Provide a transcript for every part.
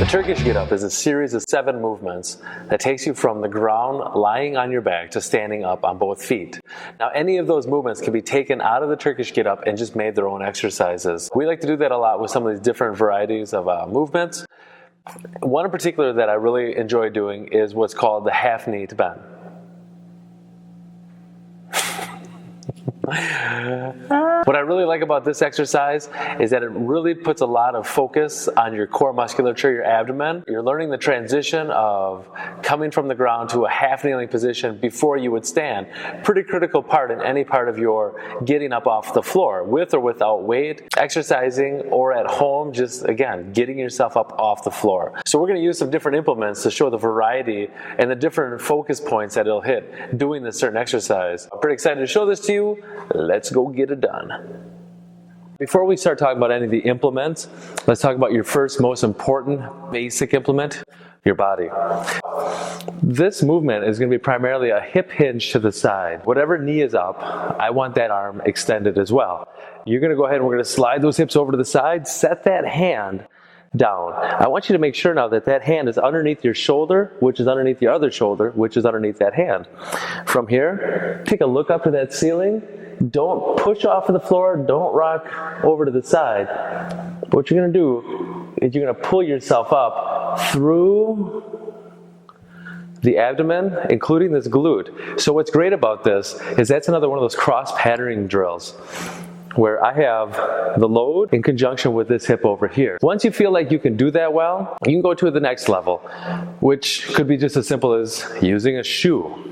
Turkish get-up is a series of 7 movements that takes you from the ground lying on your back to standing up on both feet. Now, any of those movements can be taken out of the Turkish get-up and just made their own exercises. We like to do that a lot with some of these different varieties of movements. One in particular that I really enjoy doing is what's called the half knee to bend. What I really like about this exercise is that it really puts a lot of focus on your core musculature, your abdomen. You're learning the transition of coming from the ground to a half kneeling position before you would stand. Pretty critical part in any part of your getting up off the floor, with or without weight, exercising, or at home, just again, getting yourself up off the floor. So we're going to use some different implements to show the variety and the different focus points that it'll hit doing this certain exercise. I'm pretty excited to show this to you. Let's go get it done. Before we start talking about any of the implements, let's talk about your first most important basic implement, your body. This movement is going to be primarily a hip hinge to the side. Whatever knee is up, I want that arm extended as well. You're going to go ahead and we're going to slide those hips over to the side, set that hand down. I want you to make sure now that that hand is underneath your shoulder, which is underneath your other shoulder, which is underneath that hand. From here, take a look up to that ceiling. Don't push off of the floor. Don't rock over to the side. What you're going to do is you're going to pull yourself up through the abdomen, including this glute. So what's great about this is that's another one of those cross-patterning drills where I have the load in conjunction with this hip over here. Once you feel like you can do that well, you can go to the next level, which could be just as simple as using a shoe.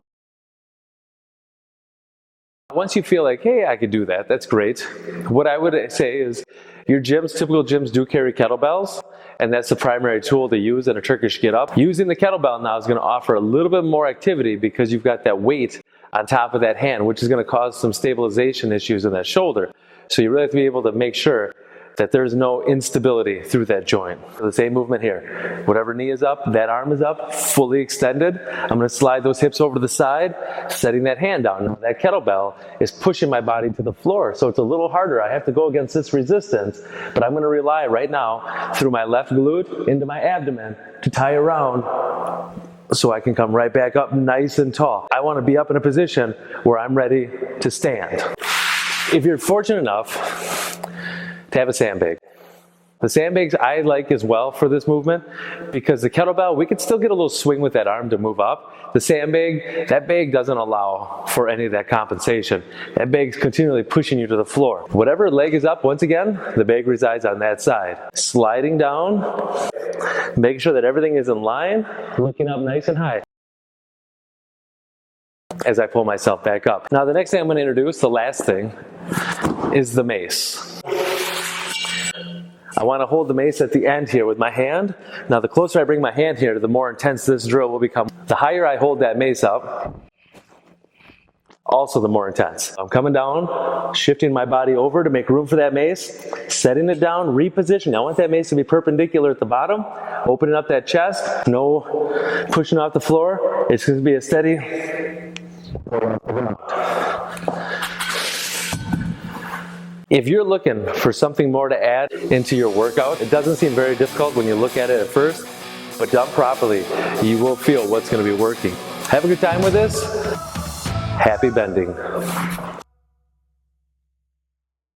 Once you feel like, hey, I could do that, that's great. What I would say is your gyms, typical gyms do carry kettlebells, and that's the primary tool to use in a Turkish get-up. Using the kettlebell now is going to offer a little bit more activity because you've got that weight on top of that hand, which is going to cause some stabilization issues in that shoulder. So you really have to be able to make sure that there's no instability through that joint. The same movement here. Whatever knee is up, that arm is up, fully extended. I'm going to slide those hips over to the side, setting that hand down. Now, that kettlebell is pushing my body to the floor, so it's a little harder. I have to go against this resistance, but I'm going to rely right now through my left glute into my abdomen to tie around so I can come right back up nice and tall. I want to be up in a position where I'm ready to stand. If you're fortunate enough to have a sandbag. The sandbags I like as well for this movement because the kettlebell, we can still get a little swing with that arm to move up. The sandbag, that bag doesn't allow for any of that compensation. That bag's continually pushing you to the floor. Whatever leg is up, once again, the bag resides on that side. Sliding down, making sure that everything is in line, looking up nice and high as I pull myself back up. Now the next thing I'm going to introduce, the last thing, is the mace. I want to hold the mace at the end here with my hand. Now the closer I bring my hand here, the more intense this drill will become. The higher I hold that mace up, also the more intense. I'm coming down, shifting my body over to make room for that mace, setting it down, repositioning. I want that mace to be perpendicular at the bottom, opening up that chest, no pushing off the floor. It's going to be a steady. If you're looking for something more to add into your workout, it doesn't seem very difficult when you look at it at first, but done properly, you will feel what's going to be working. Have a good time with this. Happy bending.